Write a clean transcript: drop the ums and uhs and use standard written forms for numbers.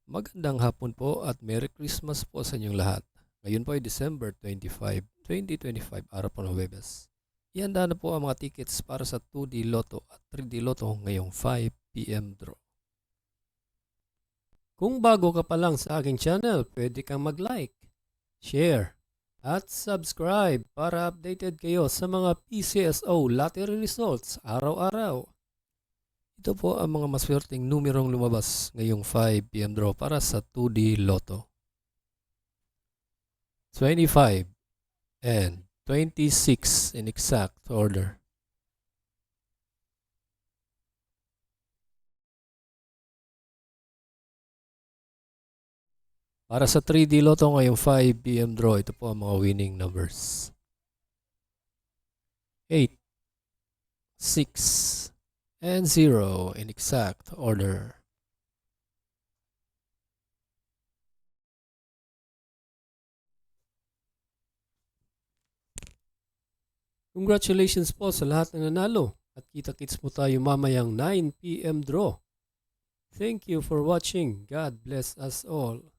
Magandang hapon po at Merry Christmas po sa inyong lahat. Ngayon po ay December 25, 2025, araw po ng Huwebes. Ihanda na po ang mga tickets para sa 2D Lotto at 3D Lotto ngayong 5 p.m. draw. Kung bago ka pa lang sa aking channel, pwede kang mag-like, share, at subscribe para updated kayo sa mga PCSO lottery results araw-araw. Ito po ang mga maswerteng numerong lumabas ngayong 5 p.m. draw para sa 2D Lotto. 25 and 26 in exact order. Para sa 3D Lotto ngayong 5 p.m. draw, ito po ang mga winning numbers. 8, 6, and 0 in exact order. Congratulations po sa lahat ng nanalo at kita-kits mo tayo mamayang 9 p.m. draw. Thank you for watching. God bless us all.